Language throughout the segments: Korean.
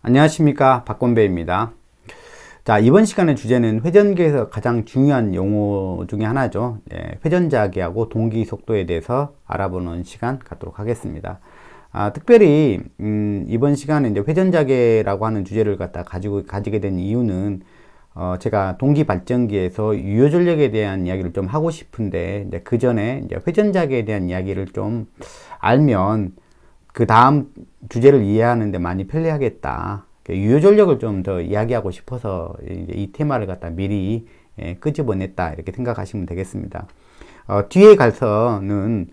안녕하십니까, 박건배입니다. 자, 이번 시간의 주제는 회전기에서 가장 중요한 용어 중에 하나죠. 회전자기하고 동기 속도에 대해서 알아보는 시간 갖도록 하겠습니다. 특별히 이번 시간에 이제 회전자기라고 하는 주제를 가지게 된 이유는 제가 동기 발전기에서 유효전력에 대한 이야기를 좀 하고 싶은데, 이제 그 전에 이제 회전자기에 대한 이야기를 좀 알면 그 다음 주제를 이해하는데 많이 편리하겠다. 유효전력을 좀 더 이야기하고 싶어서 이제 이 테마를 갖다 미리 끄집어냈다, 이렇게 생각하시면 되겠습니다. 뒤에 가서는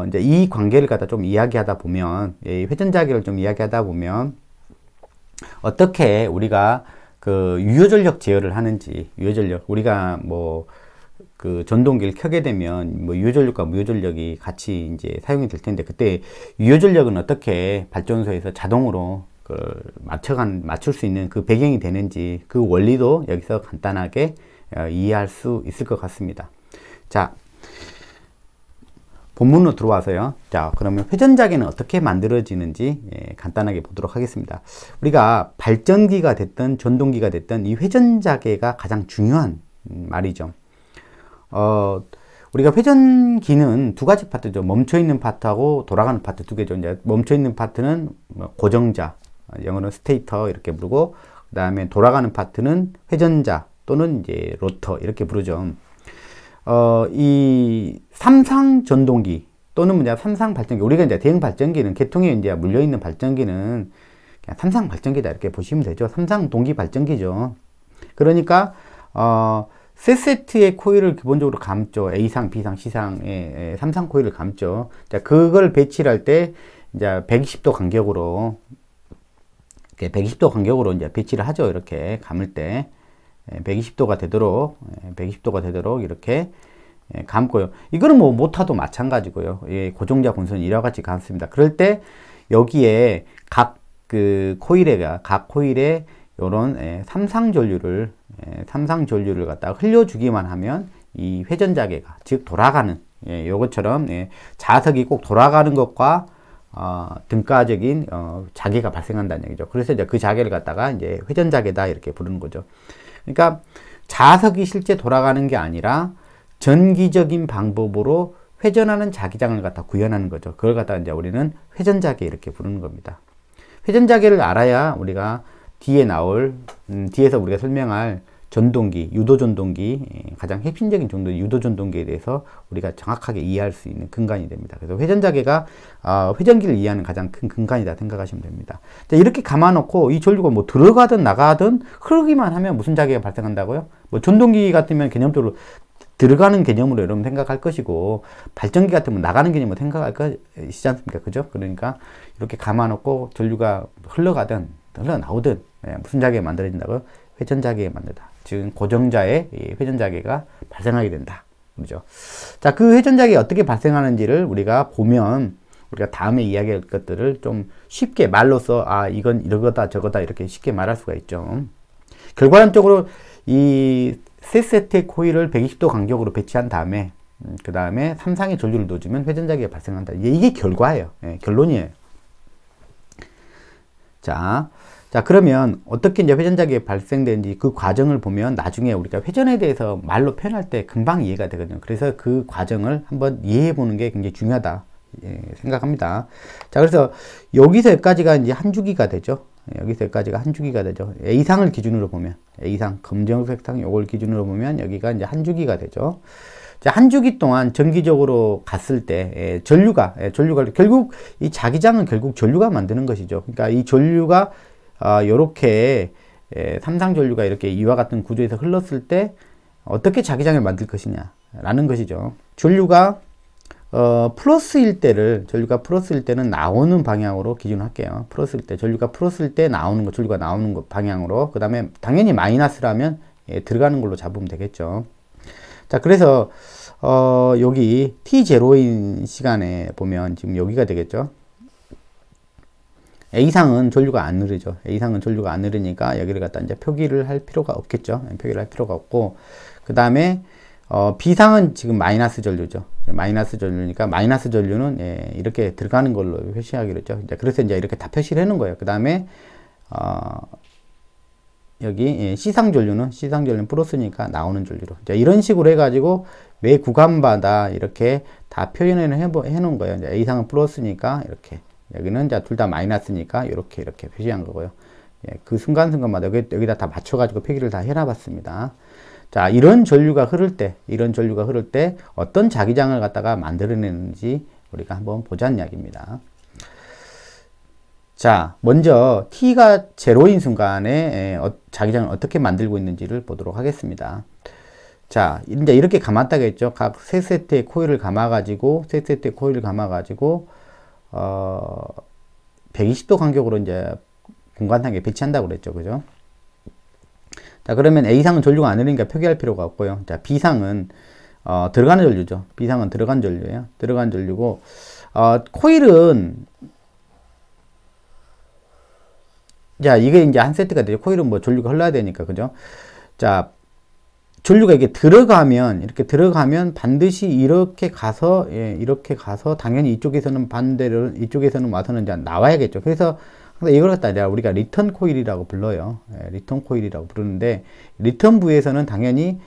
이제 이 관계를 갖다 좀 이야기하다 보면, 회전자기를 좀 이야기하다 보면 어떻게 우리가 그 유효전력 제어를 하는지, 유효전력, 우리가 뭐 그 전동기를 켜게 되면 뭐 유효전력과 무효전력이 같이 이제 사용이 될 텐데, 그때 유효전력은 어떻게 발전소에서 자동으로 맞출 수 있는 그 배경이 되는지, 그 원리도 여기서 간단하게 이해할 수 있을 것 같습니다. 자, 본문으로 들어와서요. 자, 그러면 회전자기는 어떻게 만들어지는지 간단하게 보도록 하겠습니다. 우리가 발전기가 됐든 전동기가 됐든 이 회전자기가 가장 중요한 말이죠. 우리가 회전기는 두 가지 파트죠. 멈춰있는 파트하고 돌아가는 파트 두 개죠. 이제 멈춰있는 파트는 고정자, 영어로 스테이터 이렇게 부르고, 그 다음에 돌아가는 파트는 회전자 또는 이제 로터 이렇게 부르죠. 이 삼상 전동기 또는 이제 삼상 발전기, 우리가 이제 대형 발전기는, 계통에 이제 물려있는 발전기는 그냥 삼상 발전기다 이렇게 보시면 되죠. 삼상 동기 발전기죠. 그러니까 세 세트의 코일을 기본적으로 감죠. A상, B상, C상의 3상 코일을 감죠. 자, 그걸 배치를 할 때 이제 120도 간격으로 이제 배치를 하죠. 이렇게 감을 때 120도가 되도록 이렇게 감고요. 이거는 뭐 모터도 마찬가지고요. 고정자 본선 이와 같이 감습니다. 그럴 때 여기에 각 코일에 요런 삼상 전류를 갖다가 흘려주기만 하면 이 회전자기가, 즉 돌아가는, 요것처럼 자석이 꼭 돌아가는 것과 등가적인 자기가 발생한다는 얘기죠. 그래서 이제 그 자기를 갖다가 이제 회전자기다 이렇게 부르는 거죠. 그러니까 자석이 실제 돌아가는 게 아니라 전기적인 방법으로 회전하는 자기장을 갖다 구현하는 거죠. 그걸 갖다가 이제 우리는 회전자기 이렇게 부르는 겁니다. 회전자기를 알아야 우리가 뒤에서 우리가 설명할 전동기, 유도전동기, 가장 핵심적인 정도의 유도전동기에 대해서 우리가 정확하게 이해할 수 있는 근간이 됩니다. 그래서 회전자기가 회전기를 이해하는 가장 큰 근간이다 생각하시면 됩니다. 자, 이렇게 감아놓고 이 전류가 뭐 들어가든 나가든 흐르기만 하면 무슨 자기가 발생한다고요? 뭐 전동기 같으면 개념적으로 들어가는 개념으로 여러분 생각할 것이고, 발전기 같으면 나가는 개념으로 생각할 것이지 않습니까? 그죠? 그러니까 이렇게 감아놓고 전류가 흘러나오든 무슨 자기가 만들어진다고요? 회전자기가 만든다. 즉 고정자의 회전자기가 발생하게 된다. 그죠? 자, 그 회전자기가 어떻게 발생하는지를 우리가 보면, 우리가 다음에 이야기할 것들을 좀 쉽게 말로써 이건 이러거다 저거다 이렇게 쉽게 말할 수가 있죠. 결과론적으로 이 세 세트의 코일을 120도 간격으로 배치한 다음에 그 다음에 삼상의 전류를 넣어주면 회전자기가 발생한다. 이게 결과예요. 결론이에요. 자, 그러면 어떻게 이제 회전자기가 발생되는지 그 과정을 보면 나중에 우리가 회전에 대해서 말로 표현할 때 금방 이해가 되거든요. 그래서 그 과정을 한번 이해해 보는 게 굉장히 중요하다 생각합니다. 자, 그래서 여기서 여기까지가 이제 한 주기가 되죠. A상을 기준으로 보면, A상, 검정색상 요걸 기준으로 보면 여기가 이제 한 주기가 되죠. 자, 한 주기 동안 정기적으로 갔을 때 전류가 결국 이 자기장은 결국 전류가 만드는 것이죠. 그러니까 이 전류가 요렇게 삼상 전류가 이렇게 이와 같은 구조에서 흘렀을 때 어떻게 자기장을 만들 것이냐 라는 것이죠. 전류가 플러스일 때는 나오는 방향으로 기준할게요. 플러스일 때, 전류가 플러스일 때 전류가 나오는 것 방향으로, 그 다음에 당연히 마이너스라면 들어가는 걸로 잡으면 되겠죠. 자, 그래서 여기 t0인 시간에 보면 지금 여기가 되겠죠. A상은 전류가 안 흐르죠. A상은 전류가 안 흐르니까 여기를 갖다 이제 표기를 할 필요가 없겠죠. 표기를 할 필요가 없고, 그 다음에 B상은 지금 마이너스 전류죠. 마이너스 전류니까 마이너스 전류는 예, 이렇게 들어가는 걸로 표시하기로 했죠. 그래서 이제 이렇게 다 표시를 해놓은 거예요. 그 다음에 여기 예, C상 전류는 플러스니까 나오는 전류로. 자, 이런 식으로 해가지고 매 구간마다 이렇게 다 표현을 해놓은 거예요. 이제 A상은 플러스니까 이렇게, 여기는 둘 다 마이너스니까 이렇게 표시한 거고요. 예, 그 순간순간마다 여기다 다 맞춰가지고 표기를 다 해놔봤습니다. 자, 이런 전류가 흐를 때 어떤 자기장을 갖다가 만들어내는지 우리가 한번 보자는 이야기입니다. 자, 먼저 T가 제로인 순간에 자기장을 어떻게 만들고 있는지를 보도록 하겠습니다. 자, 이제 이렇게 감았다고 했죠. 각 세 세트의 코일을 감아가지고 120도 간격으로 이제 공간상에 배치한다고 그랬죠. 그죠? 자, 그러면 A상은 전류가 안 흐르니까 표기할 필요가 없고요. 자, B상은 들어가는 전류죠. B상은 들어간 전류예요. 들어간 전류고, 코일은, 자, 이게 이제 한 세트가 되죠. 코일은 뭐 전류가 흘러야 되니까, 그죠? 자, 전류가 이렇게 들어가면 반드시 이렇게 가서, 예, 이렇게 가서, 당연히 이쪽에서는 반대로, 이쪽에서는 와서는 이제 나와야겠죠. 그래서 이걸 갖다 우리가 리턴 코일이라고 불러요. 예, 리턴 코일이라고 부르는데, 리턴 부에서는 당연히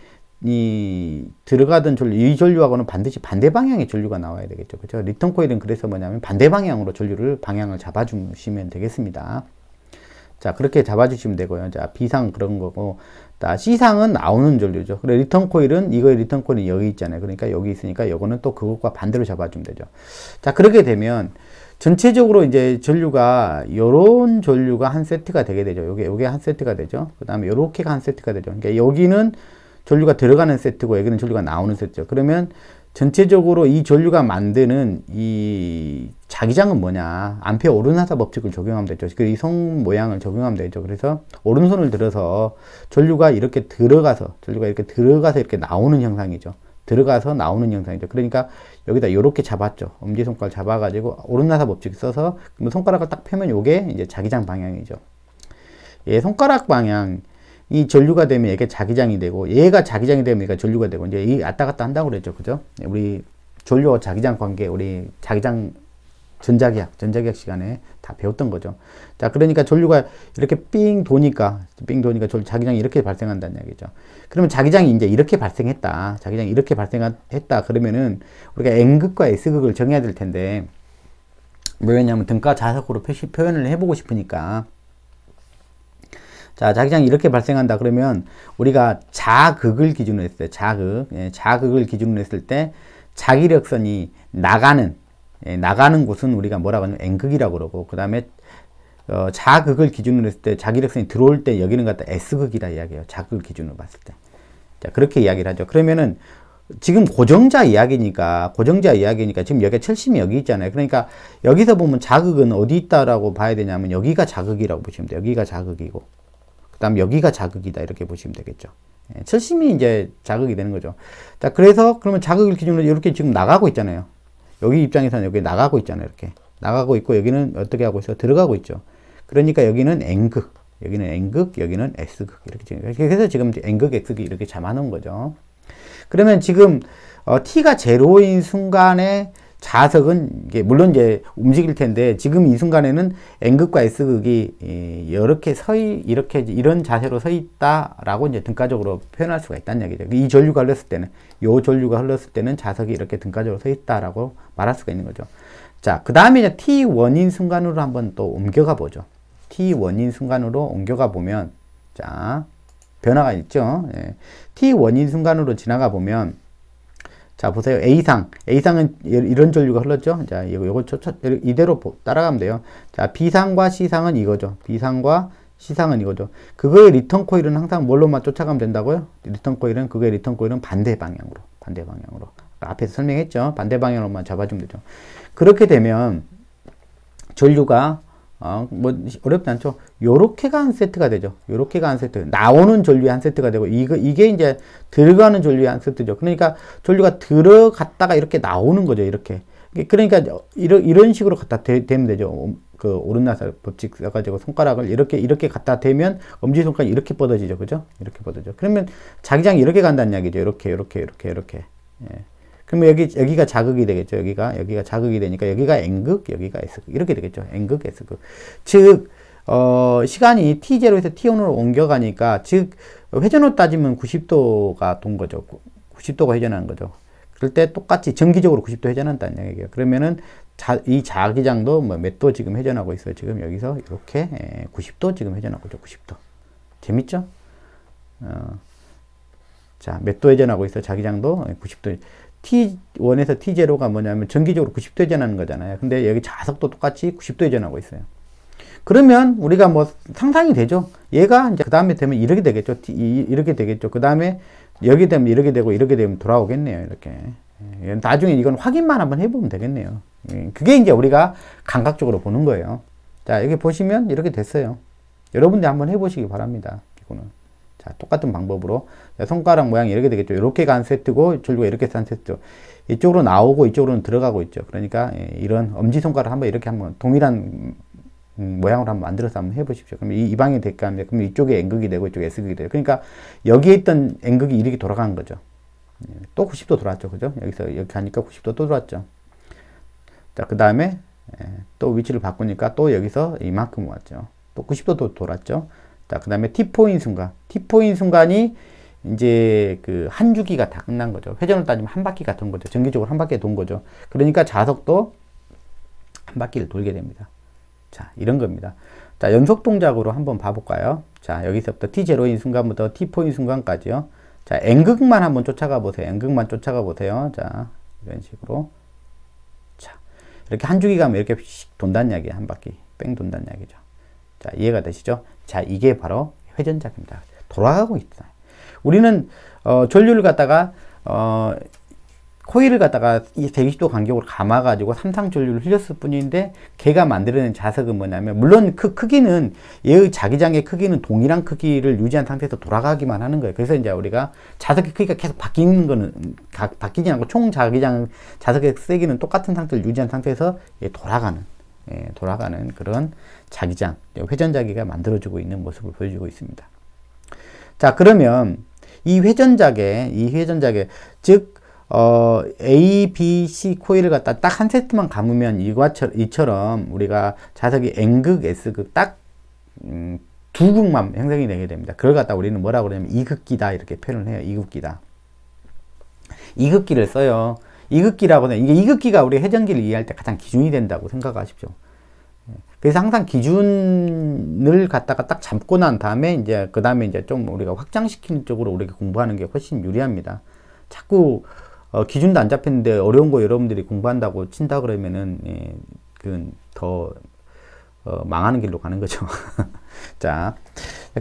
이 들어가던 전류, 이 전류하고는 반드시 반대 방향의 전류가 나와야 되겠죠. 그렇죠? 리턴 코일은 그래서 뭐냐면 반대 방향으로 방향을 잡아주시면 되겠습니다. 자, 그렇게 잡아주시면 되고요. 자, B상 그런 거고, 자, C상은 나오는 전류죠. 그래, 리턴 코일은, 이거의 리턴 코일은 여기 있잖아요. 그러니까 여기 있으니까 요거는 또 그것과 반대로 잡아주면 되죠. 자, 그렇게 되면, 전체적으로 이제 요런 전류가 한 세트가 되게 되죠. 요게 한 세트가 되죠. 그 다음에 요렇게가 한 세트가 되죠. 그러니까 여기는 전류가 들어가는 세트고, 여기는 전류가 나오는 세트죠. 그러면 전체적으로 이 전류가 만드는 이 자기장은 뭐냐? 암페어 오른하사 법칙을 적용하면 되죠. 이 성 모양을 적용하면 되죠. 그래서 오른손을 들어서 전류가 이렇게 들어가서 이렇게 나오는 형상이죠. 들어가서 나오는 형상이죠. 그러니까 여기다 이렇게 잡았죠. 엄지손가락 잡아가지고 오른나사 법칙 써서 손가락을 딱 펴면 이게 이제 자기장 방향이죠. 예, 손가락 방향, 이 전류가 되면 이게 자기장이 되고, 얘가 자기장이 되면 얘가 전류가 되고, 이제 이 왔다 갔다 한다고 그랬죠. 그죠? 우리 전류와 자기장 관계, 우리 자기장 전자기학 시간에 다 배웠던 거죠. 자, 그러니까 전류가 이렇게 삥 도니까 자기장이 이렇게 발생한다는 얘기죠. 그러면 자기장이 이제 이렇게 발생했다. 자기장이 이렇게 발생했다. 그러면은 우리가 N극과 S극을 정해야 될 텐데, 뭐였냐면 등가 자석으로 표현을 해보고 싶으니까. 자, 자기장이 이렇게 발생한다. 그러면 우리가 자극을 기준으로 했을 때, 자극을 기준으로 했을 때 자기력선이 나가는 곳은 우리가 뭐라고 하냐면 N극이라고 그러고, 그 다음에 자극을 기준으로 했을 때 자기력선이 들어올 때 여기는 갖다 S극이라 이야기해요. 자극을 기준으로 봤을 때. 자, 그렇게 이야기를 하죠. 그러면은 지금 고정자 이야기니까 지금 여기가 70이 여기 있잖아요. 그러니까 여기서 보면 자극은 어디 있다라고 봐야 되냐면 여기가 자극이라고 보시면 돼요. 여기가 자극이고, 그 다음 여기가 자극이다. 이렇게 보시면 되겠죠. 70이 이제 자극이 되는 거죠. 자, 그러면 자극을 기준으로 이렇게 지금 나가고 있잖아요. 여기 입장에서는 여기 나가고 있잖아요. 이렇게 나가고 있고, 여기는 어떻게 하고 있어? 들어가고 있죠. 그러니까 여기는 N극, 여기는 S극. 그래서 지금 N극, S극 이렇게 잡아놓은 거죠. 그러면 지금 T가 제로인 순간에 자석은 이게 물론 이제 움직일 텐데, 지금 이 순간에는 N극과 S극이 이렇게 이런 자세로 서 있다라고 이제 등가적으로 표현할 수가 있다는 얘기죠. 이 전류가 흘렀을 때는 자석이 이렇게 등가적으로 서 있다라고 말할 수가 있는 거죠. 자, 그 다음에 이제 T1인 순간으로 한번 또 옮겨가 보죠. T1인 순간으로 옮겨가 보면, 자, 변화가 있죠. 예. T1인 순간으로 지나가 보면, 자, 보세요. A상은 이런 전류가 흘렀죠. 자, 이거 이대로 따라가면 돼요. 자, B상과 C상은 이거죠. B상과 C상은 이거죠. 그거의 리턴 코일은 항상 뭘로만 쫓아가면 된다고요? 리턴 코일은 반대 방향으로. 앞에서 설명했죠. 반대 방향으로만 잡아주면 되죠. 그렇게 되면 전류가 뭐 어렵지 않죠. 요렇게가 한 세트가 되죠. 요렇게가 한 세트. 나오는 전류의 한 세트가 되고, 이게 이제 들어가는 전류의 한 세트죠. 그러니까 전류가 들어갔다가 이렇게 나오는 거죠. 이렇게. 그러니까 이런 식으로 갖다 대면 되죠. 그 오른나살 법칙 써가지고 손가락을 이렇게 갖다 대면 엄지손가락이 이렇게 뻗어지죠. 그죠? 이렇게 뻗어져. 그러면 자기장이 이렇게 간다는 이야기죠. 이렇게. 예. 그러면 여기가 자극이 되겠죠. 여기가 자극이 되니까 여기가 N극, 여기가 S극. 이렇게 되겠죠. N극, S극. 즉, 시간이 T0에서 T1으로 옮겨가니까, 즉, 회전으로 따지면 90도가 돈 거죠. 90도가 회전하는 거죠. 그럴 때 똑같이 정기적으로 90도 회전한다는 얘기예요. 그러면은 이 자기장도 뭐 몇 도 지금 회전하고 있어요. 지금 여기서 이렇게 90도 지금 회전하고 있죠. 90도. 재밌죠? 자, 몇 도 회전하고 있어요. 자기장도 90도. T1에서 T0가 뭐냐면 정기적으로 90도 회전하는 거잖아요. 근데 여기 자석도 똑같이 90도 회전하고 있어요. 그러면 우리가 뭐 상상이 되죠. 얘가 이제 그 다음에 되면 이렇게 되겠죠. 이렇게 되겠죠. 그 다음에 여기 되면 이렇게 되고 이렇게 되면 돌아오겠네요. 이렇게. 나중에 이건 확인만 한번 해보면 되겠네요. 그게 이제 우리가 감각적으로 보는 거예요. 자, 여기 보시면 이렇게 됐어요. 여러분들 한번 해보시기 바랍니다. 이거는. 자, 똑같은 방법으로. 손가락 모양이 이렇게 되겠죠. 이렇게가 한 세트고, 전류가 이렇게 한 세트. 이쪽으로 나오고, 이쪽으로는 들어가고 있죠. 그러니까, 이런 엄지손가락 한번 이렇게 한번 동일한 모양으로 한번 만들어서 한번 해보십시오. 그럼 이 방향이 될까 하면, 그럼 이쪽에 N극이 되고, 이쪽에 S극이 돼요. 그러니까, 여기에 있던 N극이 이렇게 돌아가는 거죠. 또 90도 돌았죠. 그죠? 여기서 이렇게 하니까 90도 또 돌았죠. 자, 그 다음에, 또 위치를 바꾸니까 또 여기서 이만큼 왔죠. 또 90도 또 돌았죠. 자, 그 다음에 T포인 순간. T포인 순간이 이제 그 한 주기가 다 끝난 거죠. 회전을 따지면 한 바퀴가 돈 거죠. 정기적으로 한 바퀴 돈 거죠. 그러니까 자석도 한 바퀴를 돌게 됩니다. 자, 이런 겁니다. 자, 연속 동작으로 한번 봐볼까요? 자, 여기서부터 T0인 순간부터 T포인 순간까지요. 자, N극만 한번 쫓아가 보세요. N극만 쫓아가 보세요. 자, 이런 식으로. 자, 이렇게 한 주기 가면 이렇게 돈다는 이야기예요. 한 바퀴. 뺑 돈다는 이야기죠. 자, 이해가 되시죠? 자, 이게 바로 회전작입니다. 돌아가고 있다. 우리는 전류를 갖다가 코일을 갖다가 120도 간격으로 감아가지고 삼상 전류를 흘렸을 뿐인데 걔가 만들어낸 자석은 뭐냐면 물론 그 크기는 얘의 자기장의 크기는 동일한 크기를 유지한 상태에서 돌아가기만 하는 거예요. 그래서 이제 우리가 자석의 크기가 계속 바뀌는 거는 바뀌지 않고 총 자기장 자석의 세기는 똑같은 상태를 유지한 상태에서 돌아가는 그런 자기장, 회전자기가 만들어지고 있는 모습을 보여주고 있습니다. 자, 그러면 이 회전자계, 즉, A, B, C 코일을 갖다 딱 한 세트만 감으면 이처럼 우리가 자석이 N극, S극 딱, 두 극만 형성이 되게 됩니다. 그걸 갖다 우리는 뭐라고 그러냐면 이극기다 이렇게 표현을 해요. 이극기다. 이극기를 써요. 이극기라고 하면 이게 이극기가 우리 회전기를 이해할 때 가장 기준이 된다고 생각하십시오. 그래서 항상 기준을 갖다가 딱 잡고 난 다음에 이제 그 다음에 이제 좀 우리가 확장시키는 쪽으로 우리가 공부하는 게 훨씬 유리합니다. 자꾸 기준도 안 잡혔는데 어려운 거 여러분들이 공부한다고 친다 그러면은 그건 더 망하는 길로 가는 거죠. 자,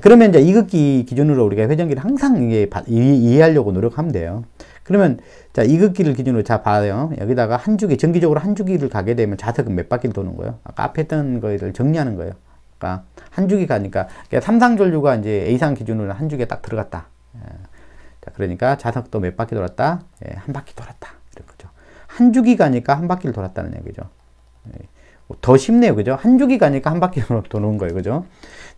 그러면 이제 이극기 기준으로 우리가 회전기를 항상 이해하려고 노력하면 돼요. 그러면 자, 이극기를 기준으로 자 봐요. 여기다가 한 주기 정기적으로 한 주기를 가게 되면 자석은 몇 바퀴를 도는 거예요. 아까 앞에 했던 거를 정리하는 거예요. 그러니까 한 주기 가니까 삼상전류가 이제 A상 기준으로 한 주기에 딱 들어갔다. 자, 그러니까 자석도 몇 바퀴 돌았다? 한 바퀴 돌았다. 이런 거죠. 한 주기 가니까 한 바퀴를 돌았다는 얘기죠. 더 쉽네요. 그죠? 한 주기 가니까 한 바퀴 도는 거예요. 그죠?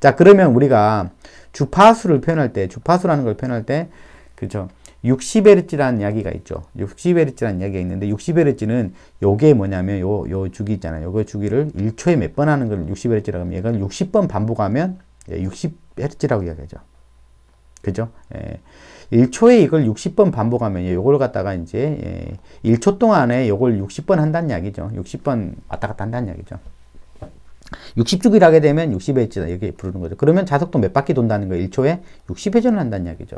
자, 그러면 우리가 주파수를 표현할 때, 주파수라는 걸 표현할 때, 그죠? 60Hz라는 이야기가 있죠. 60Hz라는 이야기가 있는데, 60Hz는 요게 뭐냐면, 요 주기 있잖아요. 요거 주기를 1초에 몇 번 하는 걸 60Hz라고 하면, 얘가 60번 반복하면 60Hz라고 이야기하죠. 그죠? 1초에 이걸 60번 반복하면, 요걸 갖다가 이제, 1초 동안에 요걸 60번 한다는 이야기죠. 60번 왔다 갔다 한다는 이야기죠. 60주기를 하게 되면 60Hz다. 이렇게 부르는 거죠. 그러면 자석도 몇 바퀴 돈다는 거예요. 1초에 60회전을 한다는 이야기죠.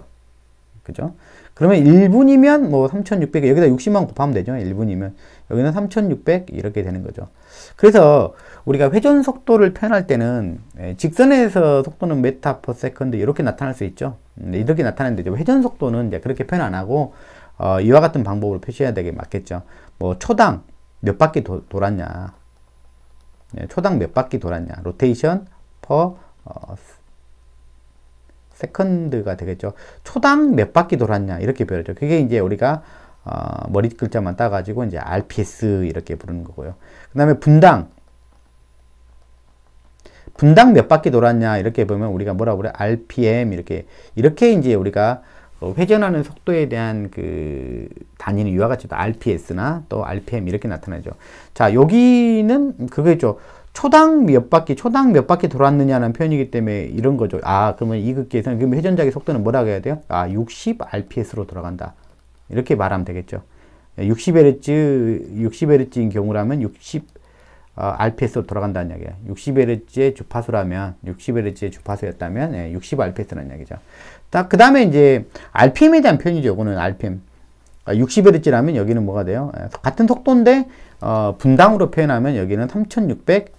그죠? 그러면 1분이면 뭐 3600, 여기다 60만 곱하면 되죠. 1분이면. 여기는 3600 이렇게 되는 거죠. 그래서 우리가 회전 속도를 표현할 때는 직선에서 속도는 메타 퍼 세컨드 이렇게 나타날 수 있죠. 이렇게 나타나는데 회전 속도는 이제 그렇게 표현 안 하고 이와 같은 방법으로 표시해야 되게 맞겠죠. 뭐 초당 몇 바퀴 돌았냐. 초당 몇 바퀴 돌았냐. 로테이션 퍼 세컨드가 되겠죠. 초당 몇 바퀴 돌았냐 이렇게 표현하죠. 그게 이제 우리가 머리 글자만 따가지고 이제 RPS 이렇게 부르는 거고요. 그 다음에 분당 분당 몇 바퀴 돌았냐 이렇게 보면 우리가 뭐라고 그래? RPM 이렇게 이제 우리가 회전하는 속도에 대한 그 단위는 이와 같이 RPS나 또 RPM 이렇게 나타나죠. 자, 여기는 그거죠. 초당 몇 바퀴 돌았느냐는 표현이기 때문에 이런 거죠. 아, 그러면 이극기에서는 그럼 회전작의 속도는 뭐라고 해야 돼요? 아, 60rps로 돌아간다. 이렇게 말하면 되겠죠. 60Hz인 경우라면 60rps로 돌아간다는 이야기야. 60Hz의 주파수라면, 60Hz의 주파수였다면 60rps라는 이야기죠. 딱 그 다음에 이제 RPM에 대한 표현이죠. 이거는 RPM. 60Hz라면 여기는 뭐가 돼요? 같은 속도인데 분당으로 표현하면 여기는 3600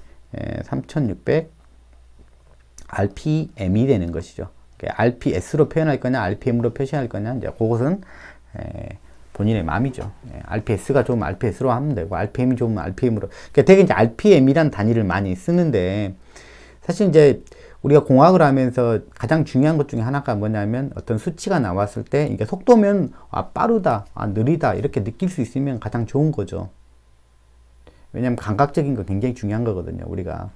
RPM이 되는 것이죠. RPS로 표현할 거냐, RPM으로 표시할 거냐, 이제 그것은 본인의 마음이죠. RPS가 좋으면 RPS로 하면 되고, RPM이 좋으면 RPM으로. 그러니까 되게 이제 RPM이란 단위를 많이 쓰는데, 사실 이제 우리가 공학을 하면서 가장 중요한 것 중에 하나가 뭐냐면, 어떤 수치가 나왔을 때, 이게 속도면, 아, 빠르다, 아, 느리다, 이렇게 느낄 수 있으면 가장 좋은 거죠. 왜냐면 감각적인 거 굉장히 중요한 거거든요. 우리가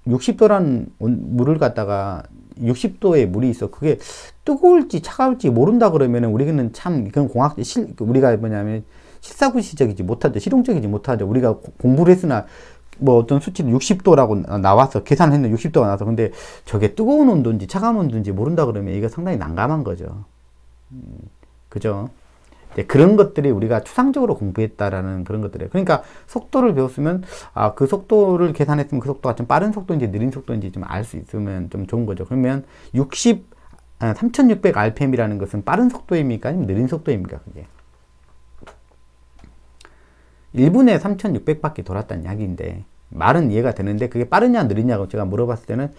60도란 물을 갖다가 60도의 물이 있어. 그게 뜨거울지 차가울지 모른다 그러면 우리는 참 이건 우리가 뭐냐면 실사구시적이지 못하죠. 실용적이지 못하죠. 우리가 공부를 했으나 뭐 어떤 수치를 60도라고 나와서 계산을 했는데 60도가 나와서 근데 저게 뜨거운 온도인지 차가운 온도인지 모른다 그러면 이거 상당히 난감한 거죠. 그죠? 그런 것들이 우리가 추상적으로 공부했다라는 그런 것들이에요. 그러니까 속도를 배웠으면 아, 그 속도를 계산했으면 그 속도가 좀 빠른 속도인지 느린 속도인지 좀 알 수 있으면 좀 좋은 거죠. 그러면 3600 RPM이라는 것은 빠른 속도입니까? 아니면 느린 속도입니까? 그게 1분에 3600바퀴 돌았다는 이야기인데 말은 이해가 되는데 그게 빠르냐 느리냐고 제가 물어봤을 때는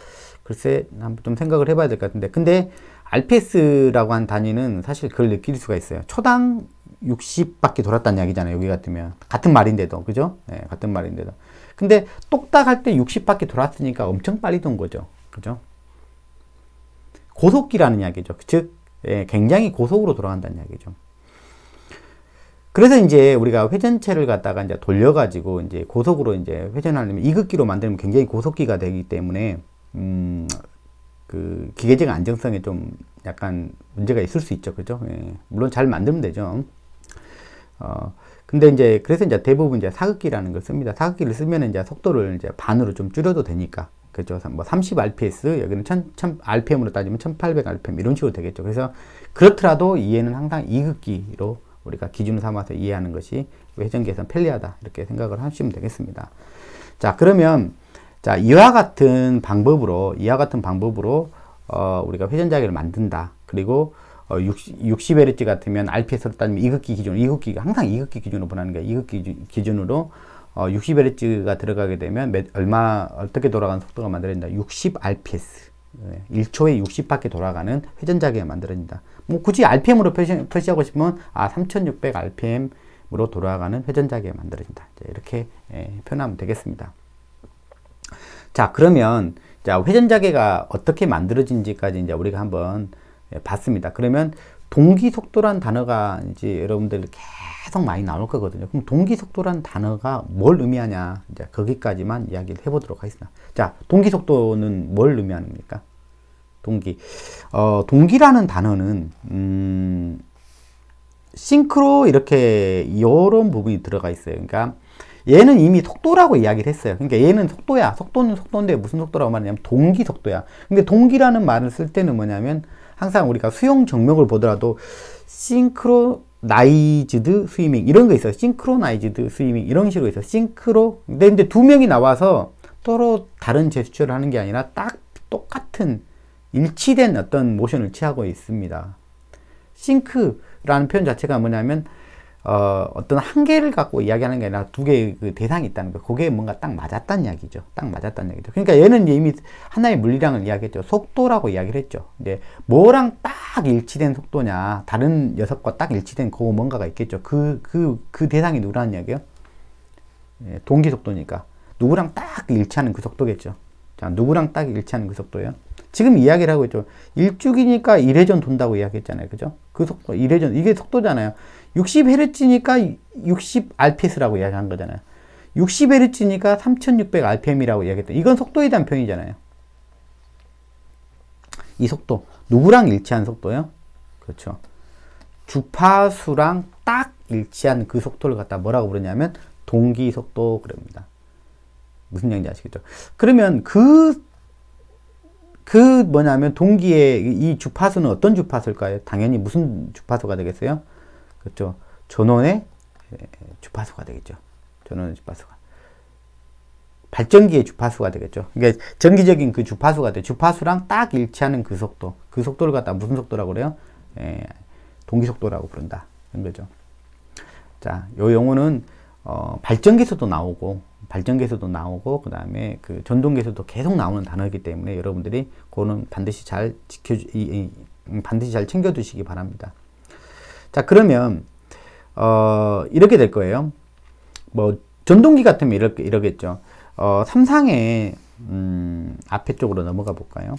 글쎄 한번 좀 생각을 해봐야 될 것 같은데 근데 RPS라고 한 단위는 사실 그걸 느낄 수가 있어요. 초당 60바퀴 돌았다는 이야기잖아요. 여기 같으면 같은 말인데도 그죠? 네, 같은 말인데도 근데 똑딱 할 때 60바퀴 돌았으니까 엄청 빨리 돈 거죠. 그죠? 고속기라는 이야기죠. 즉 굉장히 고속으로 돌아간다는 이야기죠. 그래서 이제 우리가 회전체를 갖다가 이제 돌려가지고 이제 고속으로 이제 회전하려면 이극기로 만들면 굉장히 고속기가 되기 때문에 그 기계적 안정성에 좀 약간 문제가 있을 수 있죠. 그죠? 예. 물론 잘 만들면 되죠. 근데 이제 그래서 이제 대부분 이제 사극기라는 걸 씁니다. 사극기를 쓰면 이제 속도를 이제 반으로 좀 줄여도 되니까. 그죠? 뭐 30rps, 여기는 1000 rpm으로 따지면 1800rpm 이런 식으로 되겠죠. 그래서 그렇더라도 이해는 항상 이극기로 우리가 기준을 삼아서 이해하는 것이 회전기에서는 편리하다. 이렇게 생각을 하시면 되겠습니다. 자, 그러면 자, 이와 같은 방법으로 우리가 회전자기를 만든다. 그리고 60Hz 같으면 RPS로 따지면 이극기 기준, 항상 이극기 기준으로 보는 거예요. 이극기 기준으로 60Hz가 들어가게 되면 어떻게 돌아가는 속도가 만들어진다. 60rps. 1초에 60바퀴 돌아가는 회전자기가 만들어진다. 뭐 굳이 RPM으로 표시하고 싶으면 3600rpm으로 돌아가는 회전자기가 만들어진다. 이렇게 표현하면 되겠습니다. 자, 그러면 자, 회전자기가 어떻게 만들어진지까지 이제 우리가 한번 봤습니다. 그러면 동기속도란 단어가 이제 여러분들 계속 많이 나올 거거든요. 그럼 동기속도란 단어가 뭘 의미하냐? 이제 거기까지만 이야기를 해보도록 하겠습니다. 자, 동기속도는 뭘 의미합니까? 동기라는 단어는 싱크로 이렇게 이런 부분이 들어가 있어요. 그러니까 얘는 이미 속도라고 이야기를 했어요. 그러니까 얘는 속도야. 속도는 속도인데 무슨 속도라고 말하냐면 동기 속도야. 근데 동기라는 말을 쓸 때는 뭐냐면 항상 우리가 수용 정명을 보더라도 싱크로나이즈드 스위밍 이런 거 있어요. 싱크로나이즈드 스위밍 이런 식으로 있어요. 근데 두 명이 나와서 서로 다른 제스처를 하는 게 아니라 딱 똑같은 일치된 어떤 모션을 취하고 있습니다. 싱크라는 표현 자체가 뭐냐면 어떤 한계를 갖고 이야기하는 게 아니라 두 개의 그 대상이 있다는 거. 그게 뭔가 딱 맞았다는 이야기죠. 딱 맞았다는 얘기죠. 그러니까 얘는 이미 하나의 물리량을 이야기했죠. 속도라고 이야기를 했죠. 근데 뭐랑 딱 일치된 속도냐. 다른 녀석과 딱 일치된 그 뭔가가 있겠죠. 그 대상이 누구라는 이야기예요? 동기 속도니까. 누구랑 딱 일치하는 그 속도겠죠. 자, 누구랑 딱 일치하는 그 속도예요. 지금 이야기를 하고 있죠. 일주기니까 1회전 돈다고 이야기했잖아요. 그죠? 그 속도, 1회전. 이게 속도잖아요. 60Hz니까 60rps라고 이야기한 거잖아요. 60Hz니까 3600rpm이라고 이야기했던, 이건 속도에 대한 표현이잖아요. 이 속도, 누구랑 일치한 속도요? 그렇죠. 주파수랑 딱 일치한 그 속도를 갖다 뭐라고 부르냐면 동기 속도 그럽니다. 무슨 얘기인지 아시겠죠? 그러면 뭐냐면 동기의 이 주파수는 어떤 주파수일까요? 당연히 무슨 주파수가 되겠어요? 그렇죠. 전원의 주파수가 되겠죠. 전원의 주파수가. 발전기의 주파수가 되겠죠. 그러니까 전기적인 그 주파수가 돼. 주파수랑 딱 일치하는 그 속도. 그 속도를 갖다 무슨 속도라고 그래요? 동기 속도라고 부른다. 이런 거죠. 자, 요 용어는 발전기에서도 나오고, 그 다음에 그 전동기에서도 계속 나오는 단어이기 때문에 여러분들이 그거는 반드시 잘 반드시 잘 챙겨두시기 바랍니다. 자, 그러면 이렇게 될 거예요. 뭐 전동기 같으면 이러겠죠. 삼상의 앞에 쪽으로 넘어가 볼까요?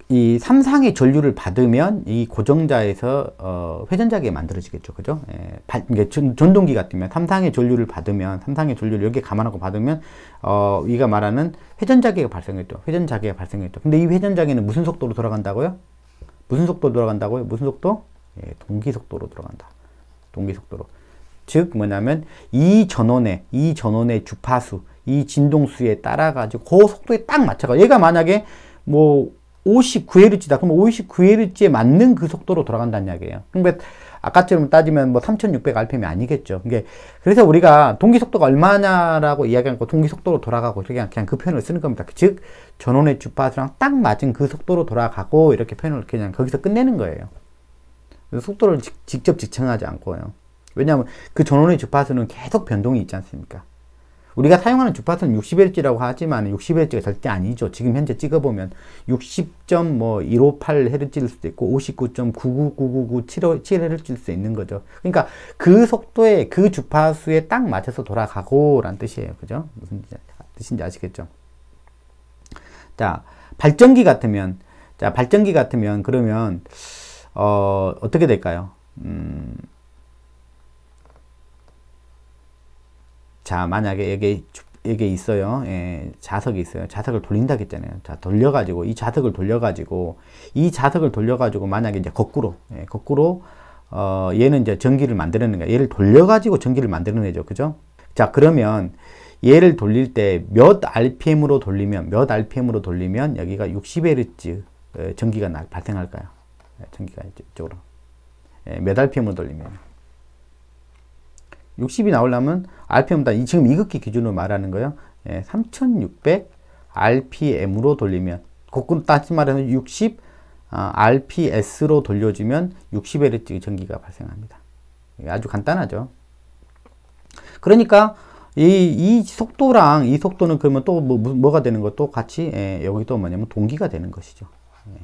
이 삼상의 전류를 받으면 이 고정자에서 회전자기가 만들어지겠죠. 그죠? 전동기 같으면 삼상의 전류를 받으면, 삼상의 전류를 여기에 감안하고 받으면 우리가 말하는 회전자기가 발생했죠. 회전자기가 발생했죠. 근데 이 회전자기는 무슨 속도로 돌아간다고요? 무슨 속도로 돌아간다고요? 무슨 속도? 동기 속도로 돌아간다. 동기 속도로. 즉 뭐냐면 이 전원의 주파수, 이 진동수에 따라 가지고 그 속도에 딱 맞춰가. 얘가 만약에 뭐 59Hz다. 그럼 59Hz에 맞는 그 속도로 돌아간다는 이야기예요. 그러니까 아까처럼 따지면 뭐 3600rpm이 아니겠죠. 그래서 우리가 동기 속도가 얼마냐라고 이야기하고 동기 속도로 돌아가고 이렇게 그냥 그 표현을 쓰는 겁니다. 즉 전원의 주파수랑 딱 맞은 그 속도로 돌아가고 이렇게 표현을 그냥 거기서 끝내는 거예요. 속도를 직접 지칭하지 않고요. 왜냐하면 그 전원의 주파수는 계속 변동이 있지 않습니까? 우리가 사용하는 주파수는 60Hz라고 하지만 60Hz가 절대 아니죠. 지금 현재 찍어보면 60.158Hz일 수도 있고 59.99997Hz일 수도 있는 거죠. 그러니까 그 속도에, 그 주파수에 딱 맞춰서 돌아가고 라는 뜻이에요. 그죠? 무슨 뜻인지 아시겠죠? 자, 발전기 같으면 그러면 어떻게 될까요? 자, 만약에 여기 있어요. 자석이 있어요. 자석을 돌린다 했잖아요. 자, 돌려가지고, 이 자석을 돌려가지고, 만약에 이제 거꾸로, 얘는 이제 전기를 만들어내는 거야. 얘를 돌려가지고 전기를 만들어내죠. 그죠? 자, 그러면 얘를 돌릴 때 몇 RPM으로 돌리면 여기가 60Hz 전기가 발생할까요? 전기가 이쪽으로. 몇 RPM으로 돌리면. 60이 나오려면 RPM 지금 이극기 기준으로 말하는 거예요. 3600rpm으로 돌리면, 거꾸로 다시 말해서 60 rps로 돌려주면 60Hz 전기가 발생합니다. 아주 간단하죠. 그러니까 이 속도랑 이 속도는 그러면 또 뭐가 되는 것도 같이 여기 또 뭐냐면 동기가 되는 것이죠.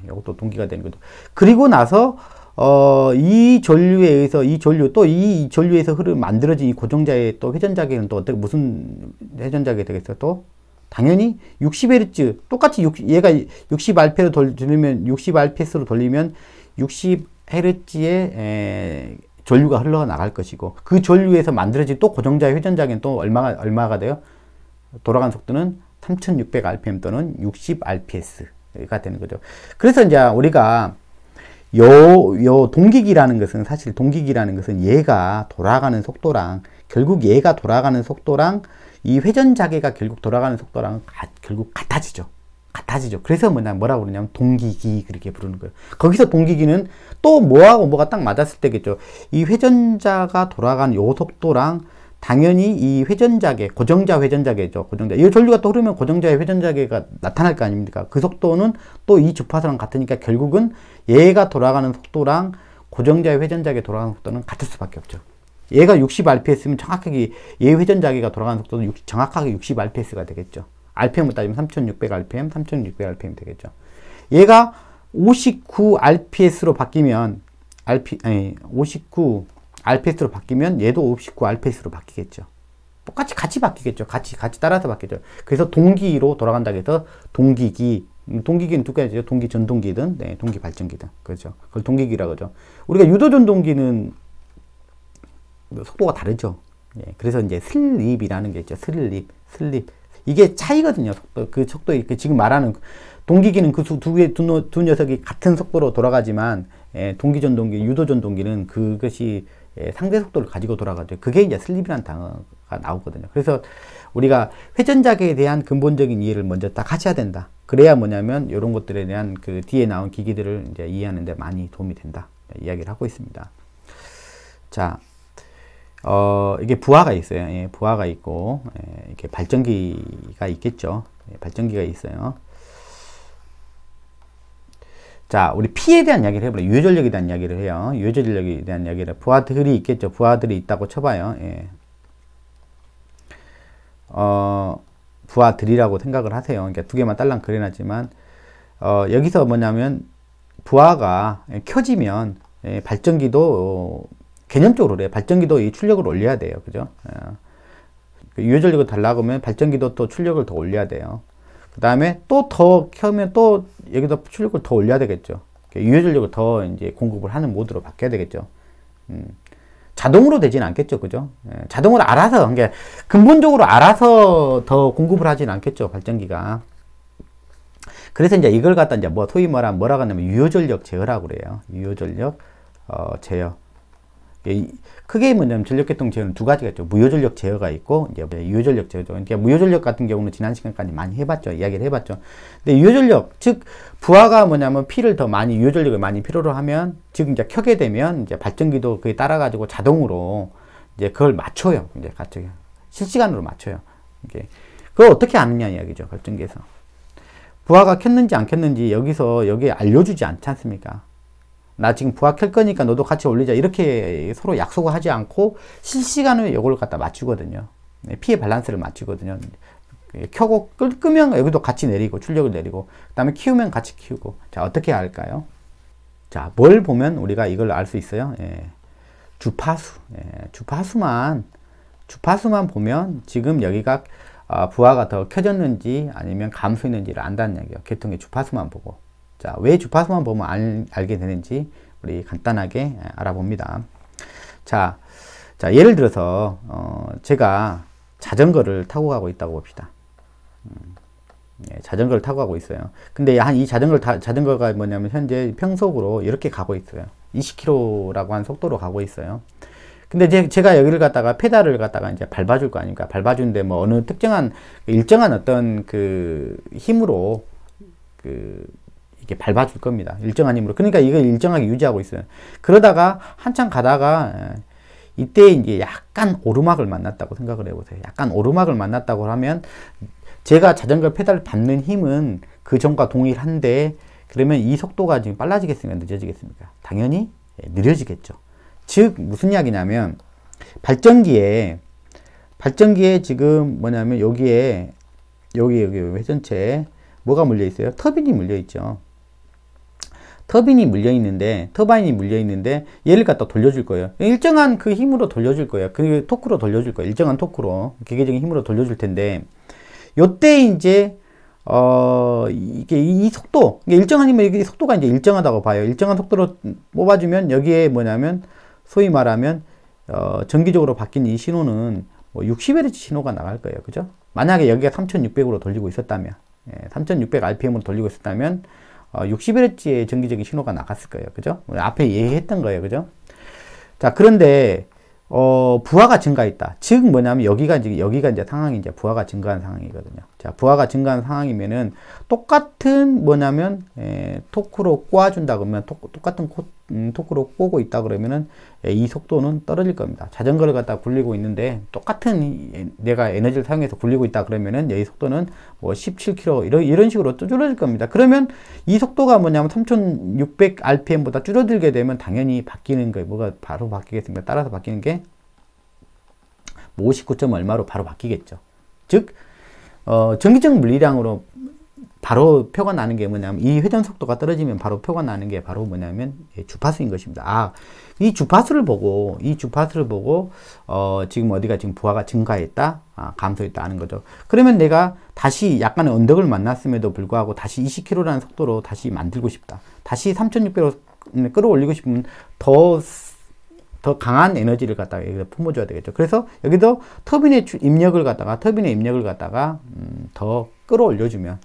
이것도 동기가 되는 거죠. 그리고 나서 이 전류에서 만들어진 이 고정자의 또 회전자기는 또 어떻게, 무슨 회전자기가 되겠어요? 또 당연히 60Hz, 똑같이 얘가 60rps로 돌리면 60Hz의 전류가 흘러나갈 것이고, 그 전류에서 만들어진 또 고정자의 회전자기는 또 얼마가 돼요? 돌아가는 속도는 3600rpm 또는 60rps가 되는 거죠. 그래서 이제 우리가 요 동기기라는 것은, 사실 동기기라는 것은 얘가 돌아가는 속도랑 이 회전자기가 결국 돌아가는 속도랑 결국 같아지죠. 그래서 뭐라고 그러냐면 동기기, 그렇게 부르는 거예요. 거기서 동기기는 또 뭐하고 뭐가 딱 맞았을 때겠죠. 이 회전자가 돌아가는 요 속도랑 당연히 이 회전자계, 고정자 회전자계죠. 고정자. 이 전류가 또 흐르면 고정자의 회전자계가 나타날 거 아닙니까? 그 속도는 또 이 주파수랑 같으니까 결국은 얘가 돌아가는 속도랑 고정자의 회전자계 돌아가는 속도는 같을 수밖에 없죠. 얘가 60rps면 정확하게 얘 회전자계가 돌아가는 속도는 정확하게 60rps가 되겠죠. rpm으로 따지면 3600rpm 되겠죠. 얘가 59rps로 바뀌면 59rps로 바뀌면 얘도 59rps로 바뀌겠죠. 똑같이 같이 바뀌겠죠. 같이 따라서 바뀌죠. 그래서 동기로 돌아간다고 해서 동기기, 동기기는 두 가지죠. 동기 전동기든, 네, 동기 발전기든. 그렇죠. 그걸 동기기라고 하죠. 우리가 유도 전동기는 속도가 다르죠. 예, 그래서 이제 슬립이라는 게 있죠. 슬립. 이게 차이거든요. 속도, 그 속도, 지금 말하는 동기기는 그 두 녀석이 같은 속도로 돌아가지만, 예, 동기 전동기, 유도 전동기는 그것이 예, 상대 속도를 가지고 돌아가죠. 그게 이제 슬립이라는 단어가 나오거든요. 그래서 우리가 회전자계에 대한 근본적인 이해를 먼저 딱 하셔야 된다. 그래야 뭐냐면 이런 것들에 대한 그 뒤에 나온 기기들을 이제 이해하는 데 많이 도움이 된다. 이야기를 하고 있습니다. 자, 이게 부하가 있어요. 예, 부하가 있고, 예, 이렇게 발전기가 있겠죠. 예, 발전기가 있어요. 자, 우리 P에 대한 이야기를 해볼래요. 유효전력에 대한 이야기를 해요. 유효전력에 대한 이야기를. 부하들이 있겠죠. 부하들이 있다고 쳐봐요. 예. 부하들이라고 생각을 하세요. 그러니까 두 개만 딸랑 그려놨지만, 여기서 뭐냐면, 부하가 켜지면, 예, 발전기도, 개념적으로 그래요. 발전기도 이 출력을 올려야 돼요. 그죠? 유효전력을 달라고 하면 발전기도 또 출력을 더 올려야 돼요. 그 다음에 또 더 켜면 또 여기다 출력을 더 올려야 되겠죠. 유효전력을 더 이제 공급을 하는 모드로 바뀌어야 되겠죠. 자동으로 되지는 않겠죠. 그죠? 예, 자동으로 알아서, 그러니까 근본적으로 알아서 더 공급을 하지는 않겠죠. 발전기가. 그래서 이제 이걸 갖다 이제 소위 뭐라고 하냐면 유효전력 제어라고 그래요. 유효전력, 제어. 크게 뭐냐면 전력계통 제어는 두 가지가 있죠. 무효전력 제어가 있고, 이제 유효전력 제어죠. 그러니까 무효전력 같은 경우는 지난 시간까지 많이 해봤죠. 이야기를 해봤죠. 근데 유효전력, 즉, 부하가 뭐냐면 P를 더 많이, 유효전력을 많이 필요로 하면, 즉, 이제 켜게 되면, 이제 발전기도 그에 따라가지고 자동으로, 이제 그걸 맞춰요. 이제 갑자기. 실시간으로 맞춰요. 이게. 그걸 어떻게 아느냐 이야기죠. 발전기에서. 부하가 켰는지 안 켰는지 여기에 알려주지 않지 않습니까? 나 지금 부하 켤 거니까 너도 같이 올리자. 이렇게 서로 약속을 하지 않고 실시간으로 이걸 갖다 맞추거든요. 피해 밸런스를 맞추거든요. 켜고 끄면 여기도 같이 내리고 출력을 내리고 그 다음에 키우면 같이 키우고. 자, 어떻게 할까요? 자, 뭘 보면 우리가 이걸 알 수 있어요? 예. 주파수. 예. 주파수만 보면 지금 여기가 부하가 더 켜졌는지 아니면 감소했는지를 안다는 얘기예요. 계통의 주파수만 보고. 자, 왜 주파수만 보면 알게 되는지 우리 간단하게 알아봅니다. 자, 예를 들어서 제가 자전거를 타고 가고 있다고 봅시다. 예, 자전거를 타고 가고 있어요. 근데 이 자전거가 뭐냐면 현재 평속으로 이렇게 가고 있어요. 20km라고 한 속도로 가고 있어요. 근데 제가 여기를 갖다가 페달을 갖다가 이제 밟아줄 거 아닙니까? 밟아주는데 뭐 어느 특정한 일정한 어떤 그 힘으로 이렇게 밟아줄 겁니다. 일정한 힘으로. 그러니까 이걸 일정하게 유지하고 있어요. 그러다가 한참 가다가 이때 이제 약간 오르막을 만났다고 생각을 해보세요. 약간 오르막을 만났다고 하면 제가 자전거 페달을 밟는 힘은 그 전과 동일한데 그러면 이 속도가 지금 빨라지겠습니까? 늦어지겠습니까? 당연히 느려지겠죠. 즉 무슨 이야기냐면 발전기에 지금 뭐냐면 여기 회전체에 뭐가 물려 있어요? 터빈이 물려 있죠. 터바인이 물려 있는데 얘를 갖다 돌려줄 거예요. 일정한 그 힘으로 돌려줄 거예요. 그 토크로 돌려줄 거예요. 일정한 토크로 기계적인 힘으로 돌려줄 텐데 요때 이제 이게 이 속도 일정한 힘은 이게 속도가 이제 일정하다고 봐요. 일정한 속도로 뽑아주면 여기에 뭐냐면 소위 말하면 정기적으로 바뀐 이 신호는 뭐 60Hz 신호가 나갈 거예요. 그죠? 만약에 여기가 3600으로 돌리고 있었다면 3600rpm으로 돌리고 있었다면 60Hz의 정기적인 신호가 나갔을 거예요. 그죠? 앞에 얘기했던 거예요. 그죠? 자, 그런데 부하가 증가했다. 즉 뭐냐면 여기가 이제 상황이 이제 부하가 증가한 상황이거든요. 자, 부하가 증가한 상황이면은 똑같은 뭐냐면 토크로 꼬아준다 그러면 똑같은 토크로 꼬고 있다 그러면은 이 속도는 떨어질 겁니다. 자전거를 갖다 굴리고 있는데 똑같은 내가 에너지를 사용해서 굴리고 있다 그러면은 이 속도는 뭐 17km 이런 식으로 또 줄어들 겁니다. 그러면 이 속도가 뭐냐면 3600rpm보다 줄어들게 되면 당연히 바뀌는 거예요. 뭐가 바로 바뀌겠습니까? 따라서 바뀌는 게 59점 얼마로 바로 바뀌겠죠. 즉 전기적 물리량으로 바로 표가 나는 게 뭐냐면, 이 회전 속도가 떨어지면 바로 표가 나는 게 바로 뭐냐면 주파수인 것입니다. 아, 이 주파수를 보고 지금 어디가 지금 부하가 증가했다, 감소했다 하는 거죠. 그러면 내가 다시 약간의 언덕을 만났음에도 불구하고 다시 20km라는 속도로 다시 만들고 싶다, 다시 3600으로 끌어올리고 싶으면 더 강한 에너지를 갖다가 여기다 품어줘야 되겠죠. 그래서 여기도 터빈의 입력을 갖다가 더 끌어올려주면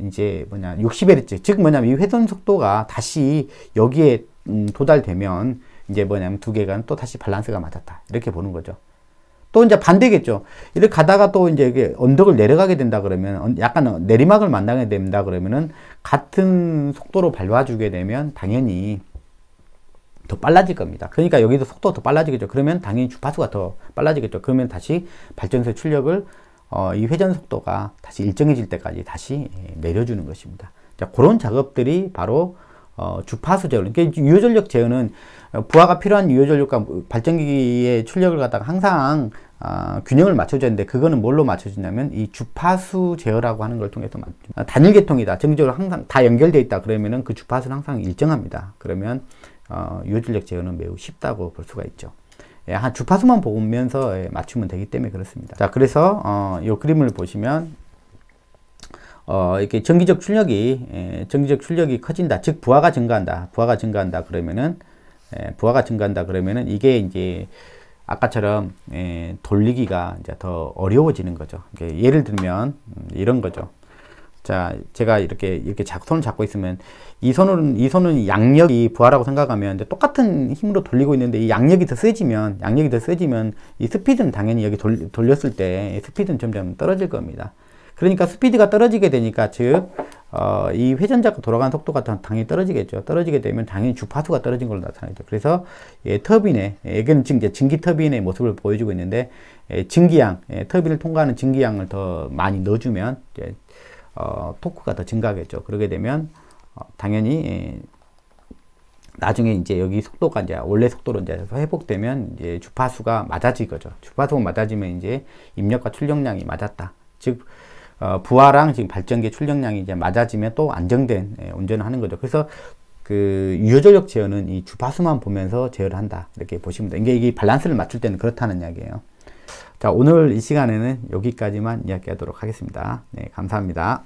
이제 뭐냐 60Hz, 즉 뭐냐면 이 회전 속도가 다시 여기에 도달되면 이제 뭐냐면 두 개가 또 다시 밸런스가 맞았다, 이렇게 보는 거죠. 또 이제 반대겠죠. 이렇게 가다가 또 이제 이게 언덕을 내려가게 된다 그러면, 약간 내리막을 만나게 된다 그러면은 같은 속도로 밟아주게 되면 당연히 더 빨라질 겁니다. 그러니까 여기도 속도가 더 빨라지겠죠. 그러면 당연히 주파수가 더 빨라지겠죠. 그러면 다시 발전소의 출력을 이 회전 속도가 다시 일정해질 때까지 다시 내려주는 것입니다. 자, 그런 작업들이 바로 주파수 제어. 그러니까 유효전력 제어는 부하가 필요한 유효전력과 발전기의 출력을 갖다가 항상 균형을 맞춰줘야 되는데, 그거는 뭘로 맞춰주냐면 이 주파수 제어라고 하는 걸 통해서 단일 계통이다, 정기적으로 항상 다 연결되어 있다 그러면은 그 주파수는 항상 일정합니다. 그러면 유효전력 제어는 매우 쉽다고 볼 수가 있죠. 한 주파수만 보면서 맞추면 되기 때문에 그렇습니다. 자, 그래서 이 그림을 보시면 이렇게 전기적 출력이 커진다, 즉 부하가 증가한다 그러면은 이게 이제 아까처럼 돌리기가 이제 더 어려워지는 거죠. 예를 들면 이런 거죠. 자, 제가 이렇게 손을 잡고 있으면 이 손은 양력이 부하라고 생각하면 똑같은 힘으로 돌리고 있는데, 이 양력이 더 세지면 이 스피드는 당연히 여기 돌렸을 때 스피드는 점점 떨어질 겁니다. 그러니까 스피드가 떨어지게 되니까, 즉 이 회전자가 돌아가는 속도가 당연히 떨어지겠죠. 떨어지게 되면 당연히 주파수가 떨어진 걸로 나타나죠. 그래서 여기는 지금 이제 증기 터빈의 모습을 보여주고 있는데, 증기양, 터빈을 통과하는 증기양을 더 많이 넣어주면 이제 토크가 더 증가하겠죠. 그러게 되면 당연히 나중에 이제 여기 속도가 이제 원래 속도로 이제 회복되면 이제 주파수가 맞아질 거죠. 주파수가 맞아지면 이제 입력과 출력량이 맞았다, 즉 부하랑 지금 발전기 출력량이 이제 맞아지면 또 안정된 운전을 하는 거죠. 그래서 그 유효전력 제어는 이 주파수만 보면서 제어를 한다, 이렇게 보시면 돼요. 이게 밸런스를 맞출 때는 그렇다는 이야기예요. 자, 오늘 이 시간에는 여기까지만 이야기하도록 하겠습니다. 네, 감사합니다.